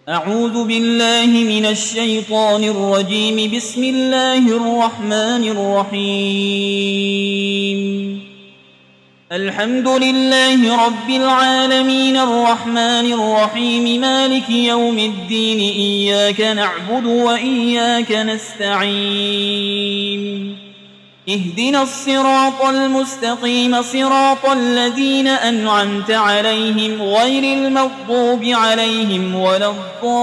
أعوذ بالله من الشيطان الرجيم. بسم الله الرحمن الرحيم. الحمد لله رب العالمين الرحمن الرحيم مالك يوم الدين إياك نعبد وإياك نستعين اهدنا الصراط المستقيم صراط الذين أنعمت عليهم غير المغضوب عليهم ولا الضالين.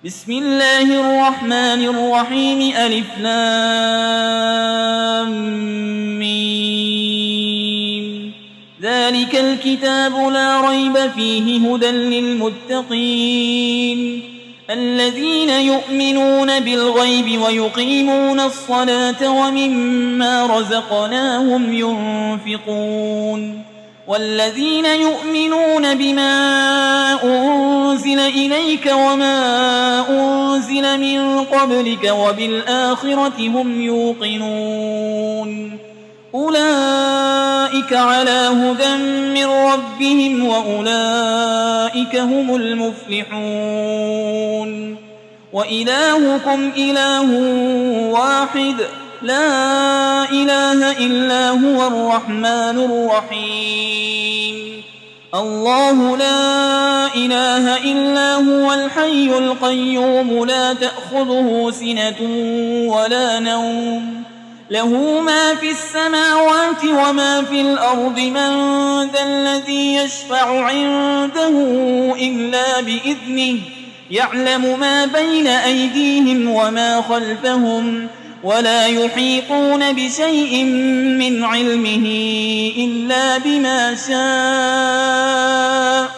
بسم الله الرحمن الرحيم. ألف لام ميم. ذلك الكتاب لا ريب فيه هدى للمتقين الذين يؤمنون بالغيب ويقيمون الصلاة ومما رزقناهم ينفقون والذين يؤمنون بما أنزل إليك وما أنزل من قبلك وبالآخرة هم يوقنون أولئك على هدى من ربهم وأولئك هم المفلحون. وإلهكم إله واحد لا إله إلا هو الرحمن الرحيم. الله لا إله إلا هو الحي القيوم لا تأخذه سنة ولا نوم له ما في السماوات وما في الأرض. من ذا الذي يشفع عنده إلا بإذنه يعلم ما بين أيديهم وما خلفهم ولا يحيطون بشيء من علمه إلا بما شاء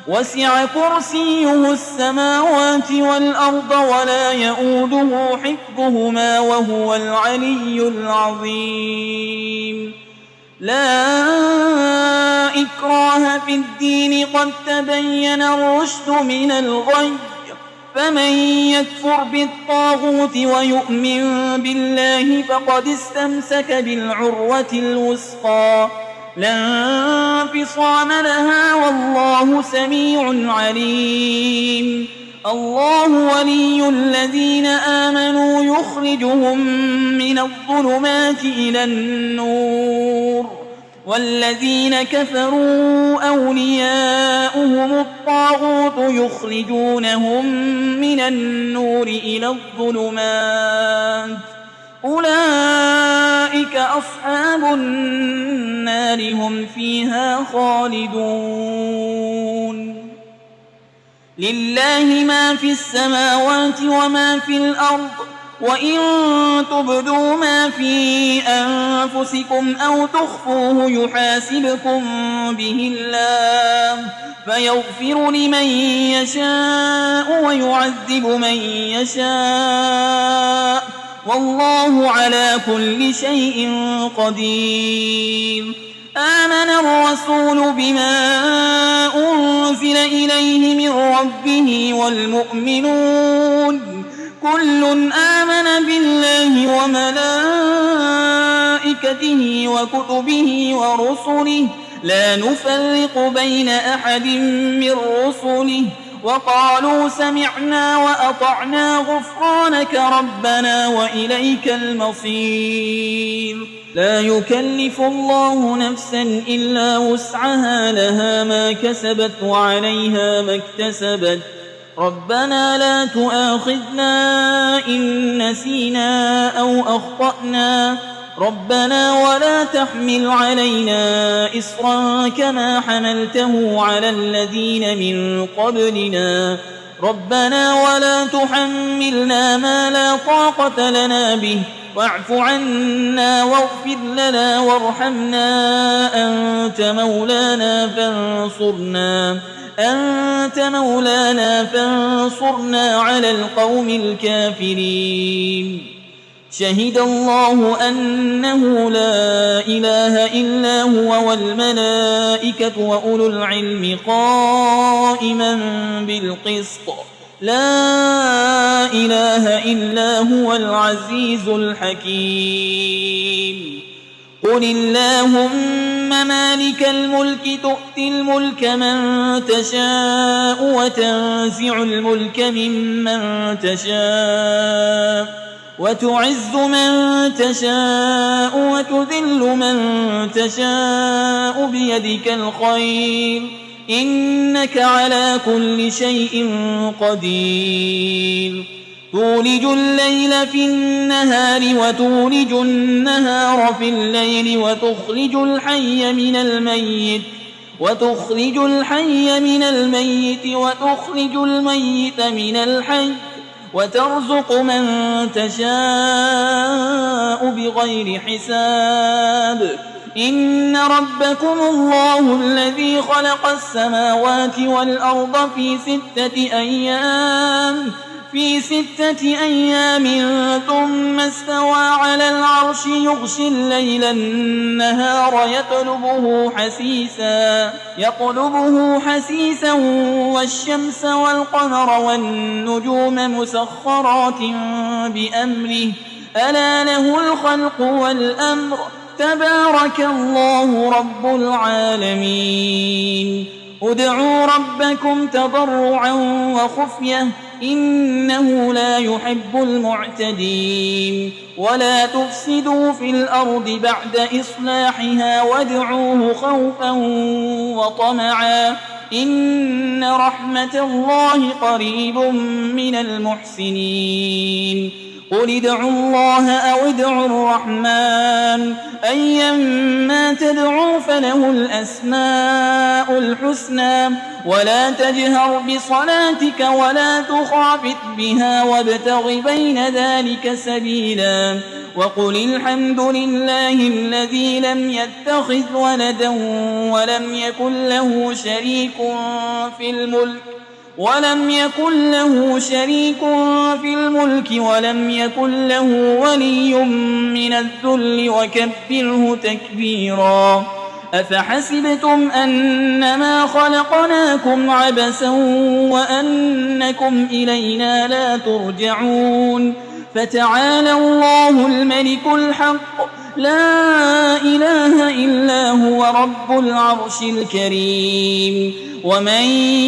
وسع كرسيه السماوات والأرض ولا يؤوده حفظهما وهو العلي العظيم. لا إكراه في الدين قد تبين الرشد من الغي فمن يكفر بالطاغوت ويؤمن بالله فقد استمسك بالعروة الوثقى لا انفصام لها والله سميع عليم. الله ولي الذين آمنوا يخرجهم من الظلمات إلى النور والذين كفروا أولياؤهم الطاغوت يخرجونهم من النور إلى الظلمات أولئك أصحاب النار هم فيها خالدون. لله ما في السماوات وما في الأرض وإن تبدوا ما في أنفسكم أو تخفوه يحاسبكم به الله فيغفر لمن يشاء ويعذب من يشاء والله على كل شيء قدير. آمن الرسول بما أنزل إليه من ربه والمؤمنون كل آمن بالله وملائكته وكتبه ورسله لا نفرق بين أحد من رسله وقالوا سمعنا وأطعنا غفرانك ربنا وإليك المصير. لا يكلف الله نفسا إلا وسعها لها ما كسبت وعليها ما اكتسبت ربنا لا تؤاخذنا إن نسينا أو أخطأنا ربنا ولا تحمل علينا إصرا كما حملته على الذين من قبلنا ربنا ولا تحملنا ما لا طاقة لنا به واعف عنا واغفر لنا وارحمنا أنت مولانا فانصرنا على القوم الكافرين. شهد الله أنه لا إله إلا هو والملائكة وأولو العلم قائما بالقسط لا إله إلا هو العزيز الحكيم. قل اللهم مالك الملك تؤتي الملك من تشاء وتنزع الملك ممن تشاء وتعز من تشاء وتذل من تشاء بيدك الخير إنك على كل شيء قدير تولج الليل في النهار وتولج النهار في الليل وتخرج الحي من الميت وتخرج الميت من الحي وترزق من تشاء بغير حساب إن ربكم الله الذي خلق السماوات والأرض في 6 أيام ثم استوى على العرش يغشي الليل النهار يطلبه حسيسا والشمس والقمر والنجوم مسخرات بأمره ألا له الخلق والأمر تبارك الله رب العالمين ادعوا ربكم تضرعا وخفية إنه لا يحب المعتدين ولا تفسدوا في الأرض بعد إصلاحها وادعوه خوفا وطمعا إن رحمة الله قريب من المحسنين قل ادعوا الله أو ادعوا الرحمن أيما تدعوا فله الأسماء الحسنى ولا تجهر بصلاتك ولا تخافت بها وابتغ بين ذلك سبيلا وقل الحمد لله الذي لم يتخذ ولدا ولم يكن له شريك في الملك ولم يكن له ولي من الذل وكبره تكبيرا أفحسبتم أنما خلقناكم عبثا وأنكم إلينا لا ترجعون فتعالى الله الملك الحق لا إله إلا هو رب العرش الكريم ومن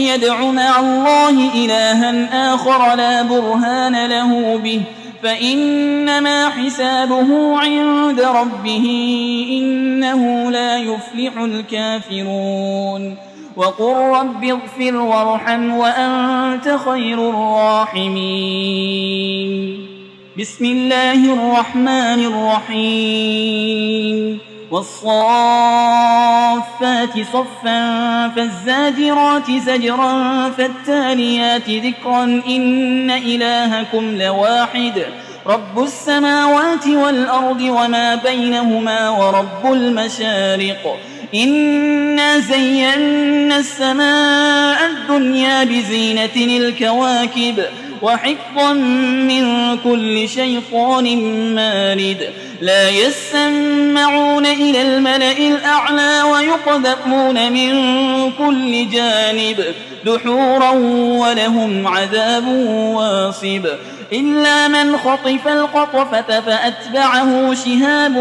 يدع مع الله إلها آخر لا برهان له به فإنما حسابه عند ربه إنه لا يفلح الكافرون وقل رب اغفر وارحم وأنت خير الراحمين بسم الله الرحمن الرحيم والصافات صفا فالزاجرات زجرا فالتاليات ذكرا إن إلهكم لواحد رب السماوات والأرض وما بينهما ورب المشارق إنا زينا السماء الدنيا بزينة الكواكب وحفظا من كل شيطان مارد لا يسمعون إلى الملأ الأعلى ويقذفون من كل جانب دحورا ولهم عذاب واصب إلا من خطف القطفة فأتبعه شهاب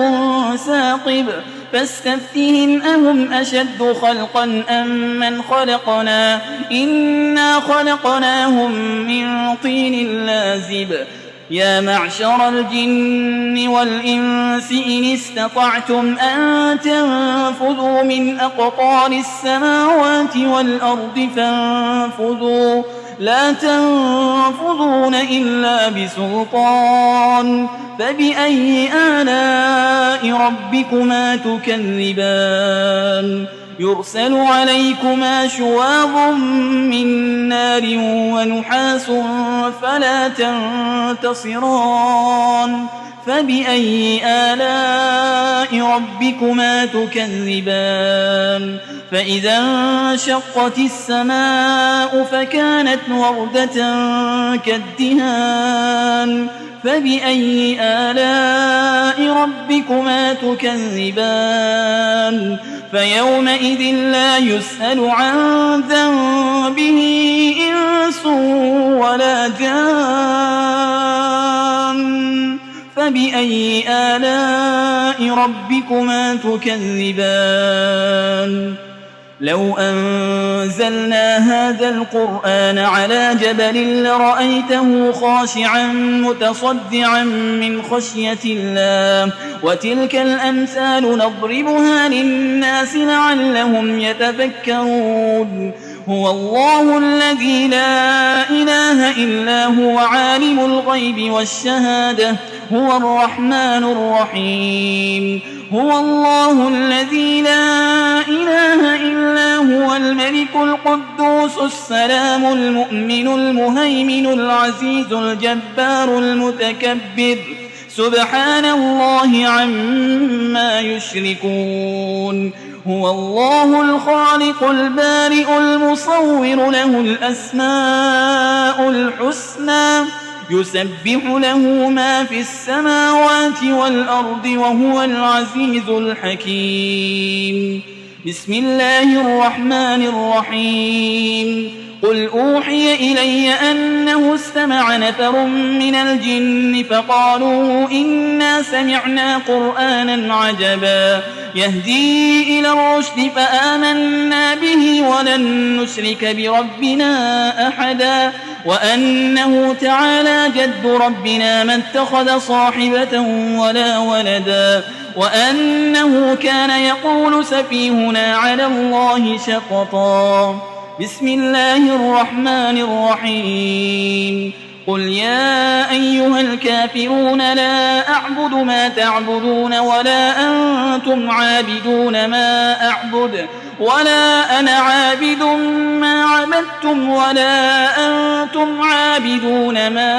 ثاقب فاستفتهم أهم أشد خلقا أم من خلقنا إنا خلقناهم من طين لازب يا معشر الجن والإنس إن استطعتم أن تنفذوا من أقطار السماوات والأرض فانفذوا لا تنفذون إلا بسلطان فبأي آلاء ربكما تكذبان يرسل عليكما شواظ من نار ونحاس فلا تنتصران فبأي آلاء ربكما تكذبان فإذا انشقت السماء فكانت وردة كالدهان فبأي آلاء ربكما تكذبان فيومئذ لا يسأل عن ذنبه إنس ولا جان فبأي آلاء ربكما تكذبان لو أنزلنا هذا القرآن على جبل لرأيته خاشعا متصدعا من خشية الله وتلك الأمثال نضربها للناس لعلهم يتفكرون هو الله الذي لا إله إلا هو عالم الغيب والشهادة هو الرحمن الرحيم هو الله الذي لا إله إلا هو الملك القدوس السلام المؤمن المهيمن العزيز الجبار المتكبر سبحان الله عما يشركون هو الله الخالق البارئ المصور له الأسماء الحسنى يسبح له ما في السماوات والأرض وهو العزيز الحكيم بسم الله الرحمن الرحيم قل أوحي إلي أنه استمع نفر من الجن فقالوا إنا سمعنا قرآنا عجبا يهدي إلى الرشد فآمنا به ولن نشرك بربنا أحدا وأنه تعالى جد ربنا ما اتخذ صاحبة ولا ولدا وأنه كان يقول سفيهنا على الله شططا بسم الله الرحمن الرحيم قل يا أيها الكافرون لا أعبد ما تعبدون ولا أنتم عابدون ما أعبد ولا أنا عابد ما عبدتم ولا أنتم عابدون ما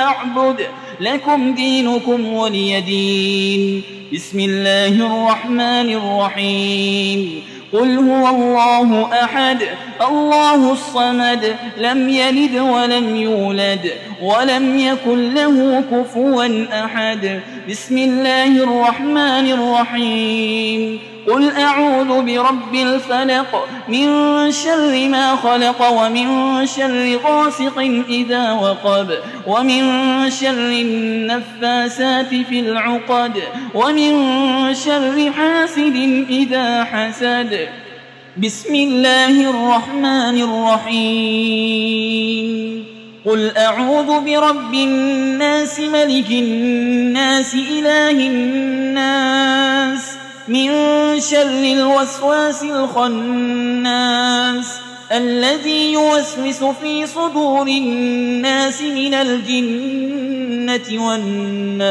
أعبد لكم دينكم ولي دين بسم الله الرحمن الرحيم قل هو الله أحد الله الصمد لم يلد ولم يولد ولم يكن له كفوا أحد بسم الله الرحمن الرحيم قل أعوذ برب الفلق من شر ما خلق ومن شر غاسق إذا وقب ومن شر النفاسات في العقد ومن شر حاسد إذا حسد بسم الله الرحمن الرحيم قل أعوذ برب الناس ملك الناس إله الناس من شر الوسواس الخناس الذي يوسوس في صدور الناس من الجنة والناس